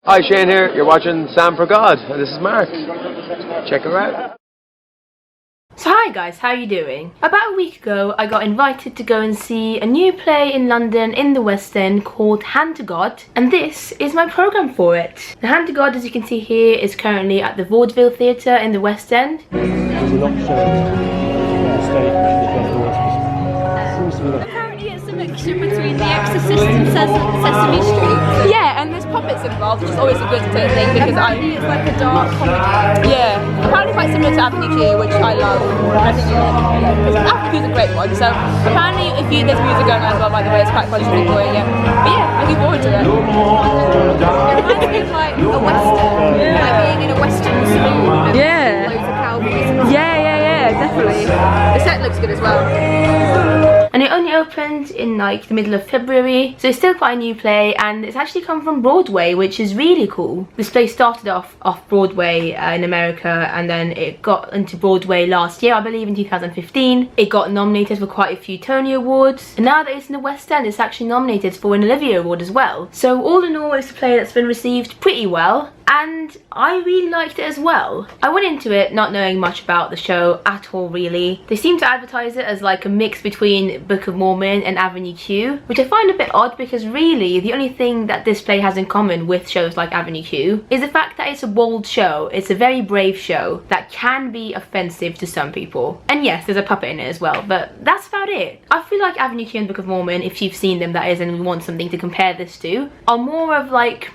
Hi, Shane here. You're watching Sam for God, and this is Mark. Check her out. So hi guys, how are you doing? About a week ago I got invited to go and see a new play in London in the West End called Hand to God, and this is my programme for it. The Hand to God, as you can see here, is currently at the Vaudeville Theatre in the West End. Apparently it's a mixture between The Exorcist and Sesame Street. Yeah, and there's puppets involved, which is always a good thing because apparently it's like a dark comedy. Yeah, apparently quite similar to Avenue Q, which I love. I think Avenue Q is a great one. So apparently there's music going on as well, by the way, it's quite fun, she's enjoying it. But yeah, looking forward to it. It reminds me of like a western, like being in a western saloon. Yeah. Loads of cowboys. Yeah, definitely. The set looks good as well. And it only opened in like the middle of February, so it's still quite a new play, and it's actually come from Broadway, which is really cool. This play started off Broadway in America, and then it got into Broadway last year, I believe in 2015. It got nominated for quite a few Tony Awards, and now that it's in the West End, it's actually nominated for an Olivier Award as well. So all in all, it's a play that's been received pretty well, and I really liked it as well. I went into it not knowing much about the show at all, really. They seem to advertise it as like a mix between Book of Mormon and Avenue Q, which I find a bit odd because really the only thing that this play has in common with shows like Avenue Q is the fact that it's a bold show. It's a very brave show that can be offensive to some people. And yes, there's a puppet in it as well, but that's about it. I feel like Avenue Q and Book of Mormon, if you've seen them that is and want something to compare this to, are more of like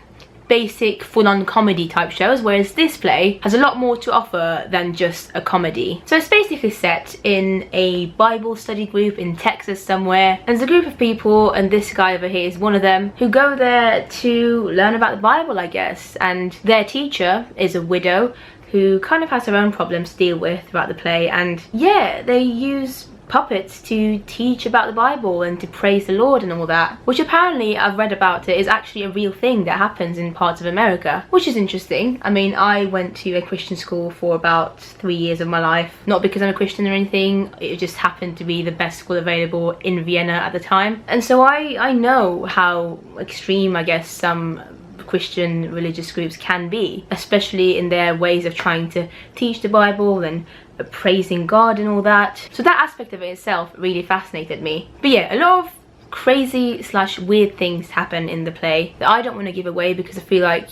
basic full-on comedy type shows, whereas this play has a lot more to offer than just a comedy. So it's basically set in a Bible study group in Texas somewhere, and there's a group of people, and this guy over here is one of them, who go there to learn about the Bible, I guess, and their teacher is a widow who kind of has her own problems to deal with throughout the play, and yeah, they use puppets to teach about the Bible and to praise the Lord and all that, which apparently I've read about it is actually a real thing that happens in parts of America, which is interesting. I mean, I went to a Christian school for about 3 years of my life, not because I'm a Christian or anything, it just happened to be the best school available in Vienna at the time, and so I know how extreme, I guess, some Christian religious groups can be, especially in their ways of trying to teach the Bible and praising God and all that. So that aspect of it itself really fascinated me. But yeah, a lot of crazy / weird things happen in the play that I don't want to give away because I feel like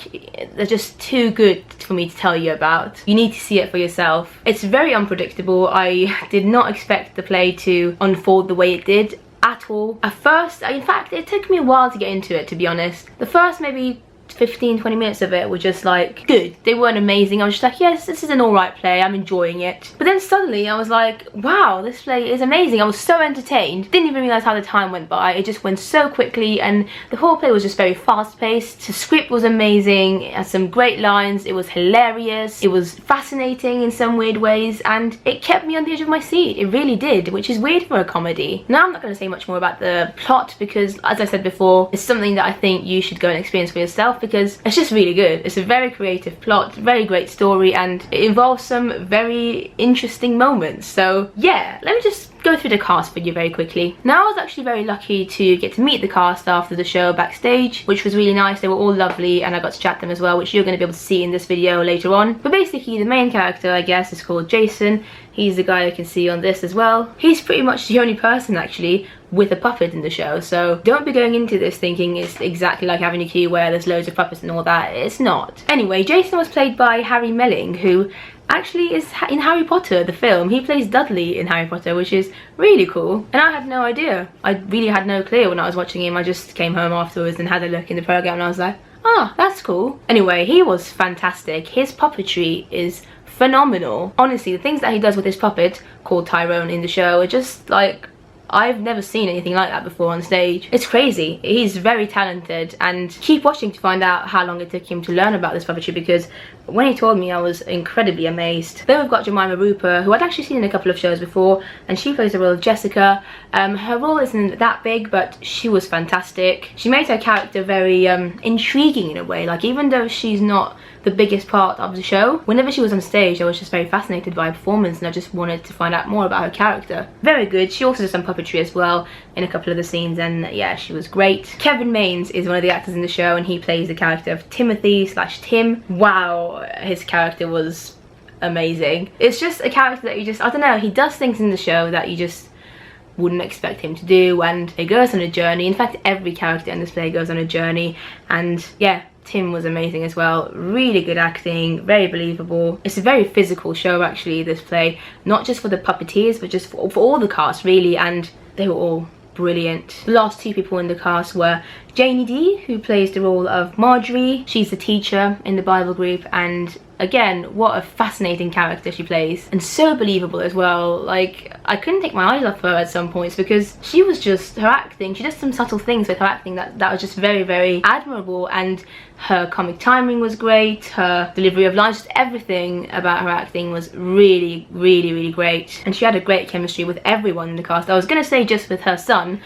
they're just too good for me to tell you about. You need to see it for yourself. It's very unpredictable. I did not expect the play to unfold the way it did at all. At first, in fact, it took me a while to get into it, to be honest. The first maybe 15-20 minutes of it were just like good. They weren't amazing. I was just like, yes, this is an alright play, I'm enjoying it. But then suddenly I was like, wow, this play is amazing. I was so entertained. Didn't even realize how the time went by. It just went so quickly, and the whole play was just very fast paced. The script was amazing, it had some great lines, it was hilarious, it was fascinating in some weird ways, and it kept me on the edge of my seat. It really did, which is weird for a comedy. Now I'm not going to say much more about the plot because, as I said before, it's something that I think you should go and experience for yourself because it's just really good. It's a very creative plot, very great story, and it involves some very interesting moments. So yeah, let me just go through the cast for you very quickly. Now, I was actually very lucky to get to meet the cast after the show backstage, which was really nice. They were all lovely, and I got to chat them as well, which you're going to be able to see in this video later on. But basically the main character, I guess, is called Jason. He's the guy you can see on this as well. He's pretty much the only person actually with a puppet in the show, so don't be going into this thinking it's exactly like Avenue Q where there's loads of puppets and all that. It's not. Anyway, Jason was played by Harry Melling, who actually is in Harry Potter, the film. He plays Dudley in Harry Potter, which is really cool, and I had no idea. I really had no clue when I was watching him. I just came home afterwards and had a look in the program, and I was like, ah, that's cool. Anyway, he was fantastic. His puppetry is phenomenal. Honestly, the things that he does with his puppet, called Tyrone in the show, are just like, I've never seen anything like that before on stage. It's crazy. He's very talented, and keep watching to find out how long it took him to learn about this puppetry, because when he told me I was incredibly amazed. Then we've got Jemima Rooper, who I'd actually seen in a couple of shows before, and she plays the role of Jessica. Her role isn't that big, but she was fantastic. She made her character very intriguing in a way. Like, even though she's not the biggest part of the show, whenever she was on stage I was just very fascinated by her performance, and I just wanted to find out more about her character. Very good. She also does some puppetry puppetry as well in a couple of the scenes, and yeah, she was great. Kevin Maines is one of the actors in the show, and he plays the character of Timothy/Tim. Wow, his character was amazing. It's just a character that you just, I don't know, he does things in the show that you just wouldn't expect him to do, and it goes on a journey. In fact, every character in this play goes on a journey, and yeah, Tim was amazing as well. Really good acting, very believable. It's a very physical show actually, this play, not just for the puppeteers but just for all the cast really, and they were all brilliant. The last two people in the cast were Janie D, who plays the role of Marjorie. She's the teacher in the Bible group, and again, what a fascinating character she plays, and so believable as well. Like, I couldn't take my eyes off her at some points because she was just, her acting, she does some subtle things with her acting that was just very, very admirable, and her comic timing was great, her delivery of lines, just everything about her acting was really, really, really great. And she had a great chemistry with everyone in the cast. I was gonna say just with her son,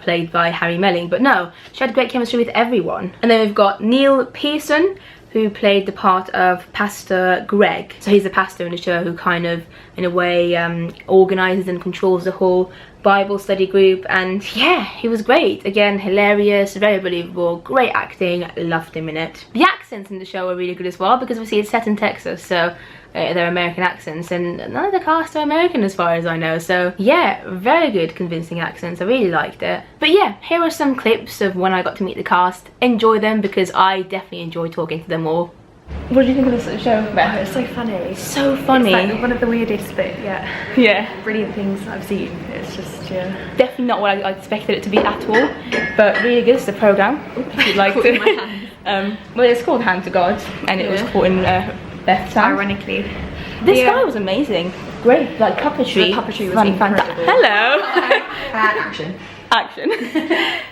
played by Harry Melling, but no, she had great chemistry with everyone. And then we've got Neil Pearson, who played the part of Pastor Greg. So he's the pastor in the show who kind of, in a way, organises and controls the whole Bible study group, and yeah, he was great. Again, hilarious, very believable, great acting, loved him in it. The accents in the show are really good as well, because obviously it's set in Texas, so they're American accents, and none of the cast are American as far as I know, so yeah, very good, convincing accents. I really liked it. But yeah, here are some clips of when I got to meet the cast. Enjoy them, because I definitely enjoy talking to them all. What do you think of this show, Beth? Oh, it's so funny. So funny. It's like one of the weirdest, but yeah, brilliant things I've seen. It's just, yeah. Definitely not what I expected it to be at all, but really good. It's the programme, if you'd like to. Well, it's called Hand to God, and it was caught in Beth's hand. Ironically. This guy was amazing. Great, like puppetry. The puppetry was incredible. Hello. Action. Action.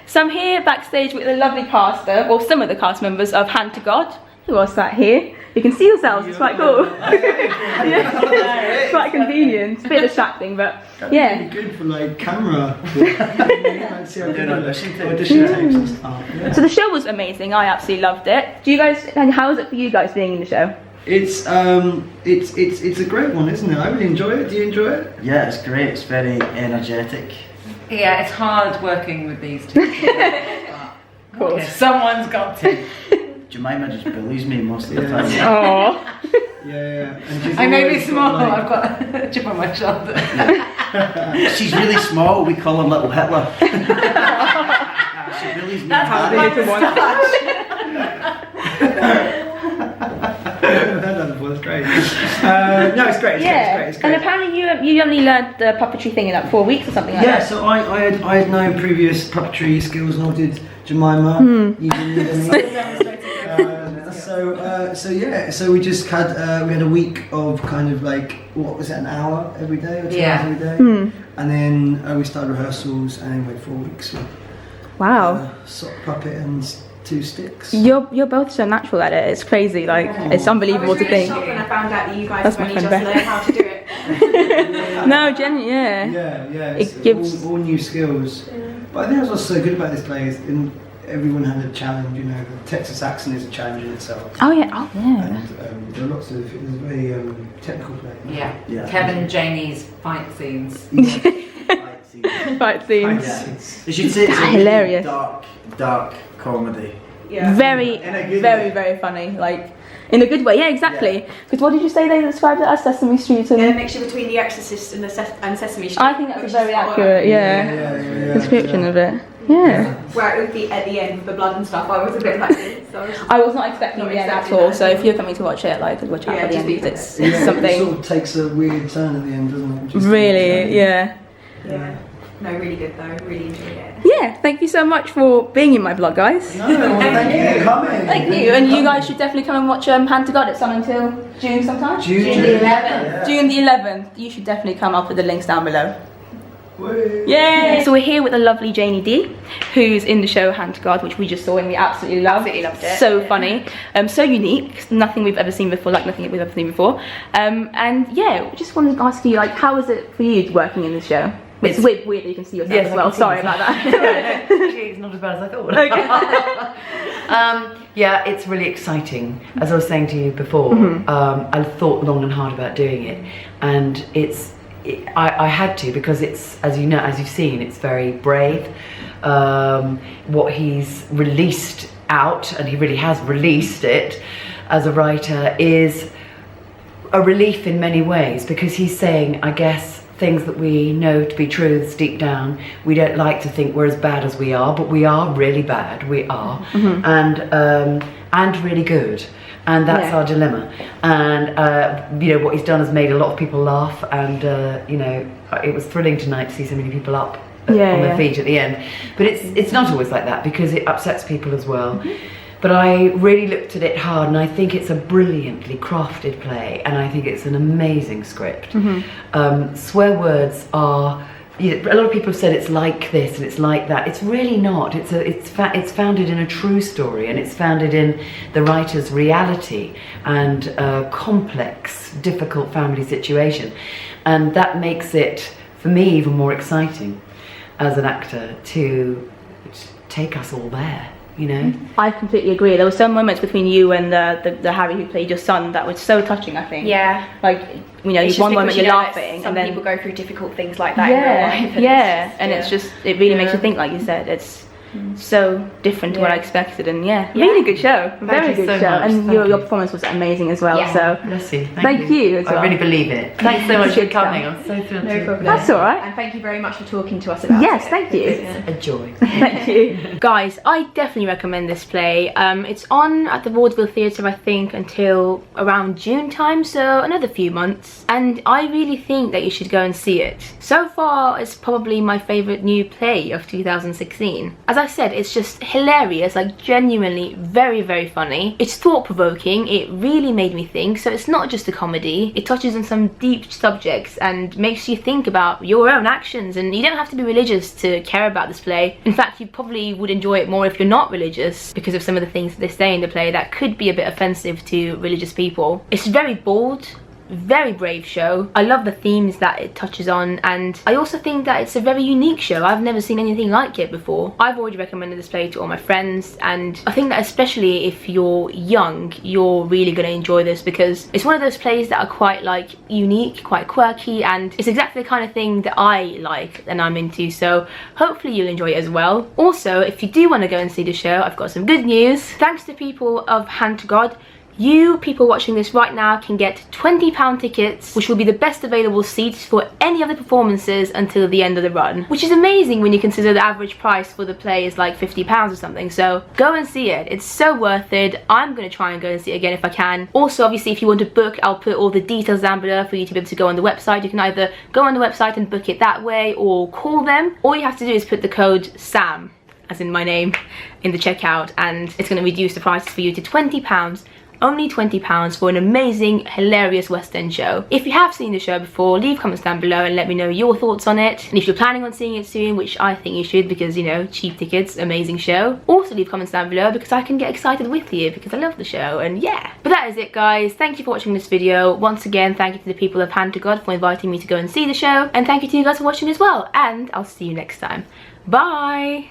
So I'm here backstage with the lovely cast, or some of the cast members of Hand to God. Who else sat here? You can see yourselves, it's quite cool. Yeah. It's quite convenient. It's a bit distracting, but yeah. That'd be good for like camera. Audition tapes and stuff. Yeah. So the show was amazing. I absolutely loved it. Do you guys? And how was it for you guys being in the show? It's a great one, isn't it? I really enjoy it. Do you enjoy it? Yeah, it's great. It's very energetic. Yeah, it's hard working with these two. Of course. Someone's got to. Jemima just bullies me most of the time. Oh. Yeah. And she's I may be always small, got, like, I've got a chip on my shoulder. She's really small. We call her Little Hitler. She bullies me. That's how they do one. I've heard that before. That's great. No, it's great. It's great. And apparently you only learned the puppetry thing in like 4 weeks or something like Yeah, that. so I had no previous puppetry skills, nor did Jemima. You didn't need any. So we just had we had a week of kind of like, what was it, an hour every day or 2 hours every day, and then we started rehearsals, and then we had 4 weeks with Wow. sock puppet and 2 sticks. You're both so natural at it. It's crazy. Like it's unbelievable to think. When I found out that you guys That's have my only friend just Beth. learned how to do it. No, Jenny. Yeah. Yeah, It it's gives- all new skills. But I think what's so good about this play is everyone had a challenge. You know, the Texas accent is a challenge in itself. Oh yeah. Oh yeah. And there are lots of, it was a very technical play. Yeah. Kevin and Janie's fight scenes. Fight scenes. Fight scenes. Yes. You should say it's a Hilarious. really dark comedy. Yeah. Very, In a good very, way. very funny. Like in a good way. Yeah, exactly. Because what did you say they described it as? Sesame Street and. Yeah, a mixture between The Exorcist and Sesame Street. I think that's a which very is what- accurate, Yeah. description of it. Yeah. Where it would be at the end with the blood and stuff. I was a bit like this. So I was not expecting the end at all. So if you're coming to watch it, like watch out Yeah, for the just end. be Because it's It something sort of takes a weird turn at the end, doesn't it? Just really, yeah. yeah. No, really good though. Really enjoyed it. Yeah. Thank you so much for being in my vlog, guys. No, well, thank you for coming. Thank you, and you guys should definitely come and watch Hand to God. It's on until June sometime. June the 11th. June the 11th. You should definitely come. I'll put the links down below. Woo. Yay! So we're here with the lovely Janie D, who's in the show Hand to God, which we just saw and we absolutely loved. Absolutely loved it. So funny, so unique, nothing we've ever seen before, like nothing we've ever seen before. And yeah, we just wanted to ask you, like, how is it for you working in the show? It's weird that you can see yourself Yes, as I well. can see Sorry about myself. that. Actually, it's not as bad as I thought. Yeah, it's really exciting. As I was saying to you before, I thought long and hard about doing it, and it's I had to, because it's, as you know, as you've seen, it's very brave. What he's released out, and he really has released it as a writer, is a relief in many ways, because he's saying, I guess, things that we know to be truths deep down. We don't like to think we're as bad as we are, but we are really bad. We are, and really good, and that's our dilemma. And you know, what he's done has made a lot of people laugh, and you know, it was thrilling tonight to see so many people up on their feet at the end. But it's not always like that, because it upsets people as well. But I really looked at it hard, and I think it's a brilliantly crafted play, and I think it's an amazing script. Swear words are, you know, a lot of people have said it's like this and it's like that. It's really not. It's founded in a true story, and it's founded in the writer's reality and a complex, difficult family situation. And that makes it, for me, even more exciting as an actor to take us all there. You know, I completely agree. There were some moments between you and the Harry who played your son that was so touching, I think. Yeah. Like, you know, It's one just moment because, you're you know, laughing, some and then people go through difficult things like that in real life. And it's just, it really makes you think, like you said. It's so different to what I expected, and really good show. Very you good so show. much. And Thank your you. performance was amazing as well. Yeah. So bless you. thank you as well. I really believe it. Thanks so much for Should coming. come. I'm so thrilled. No problem. That's all right. And thank you very much for talking to us about it. Yes, thank you. It's a joy. Thank you. Guys, I definitely recommend this play. It's on at the Vaudeville Theatre, I think, until around June time, so another few months. And I really think that you should go and see it. So far, it's probably my favourite new play of 2016. As I said, it's just hilarious, like genuinely very, very funny. It's thought-provoking. It really made me think. So it's not just a comedy. It touches on some deep subjects and makes you think about your own actions. And you don't have to be religious to care about this play. In fact, you probably would enjoy it more if you're not religious, because of some of the things that they say in the play that could be a bit offensive to religious people. It's very bold, very brave show. I love the themes that it touches on, and I also think that it's a very unique show. I've never seen anything like it before. I've already recommended this play to all my friends, and I think that especially if you're young, you're really going to enjoy this, because it's one of those plays that are quite like unique, quite quirky, and it's exactly the kind of thing that I like and I'm into, so hopefully you'll enjoy it as well. Also, if you do want to go and see the show, I've got some good news. Thanks to people of Hand to God, you people watching this right now can get £20 tickets, which will be the best available seats for any of the performances until the end of the run, which is amazing when you consider the average price for the play is like £50 or something. So go and see it. It's so worth it. I'm going to try and go and see it again if I can. Also, obviously, if you want to book, I'll put all the details down below for you to be able to go on the website. You can either go on the website and book it that way, or call them. All you have to do is put the code SAM, as in my name, in the checkout, and it's going to reduce the prices for you to £20. Only £20 for an amazing, hilarious West End show. If you have seen the show before, leave comments down below and let me know your thoughts on it. And if you're planning on seeing it soon, which I think you should, because, you know, cheap tickets, amazing show, also leave comments down below, because I can get excited with you, because I love the show, and yeah. But that is it, guys. Thank you for watching this video. Once again, thank you to the people of Hand to God for inviting me to go and see the show, and thank you to you guys for watching as well, and I'll see you next time. Bye!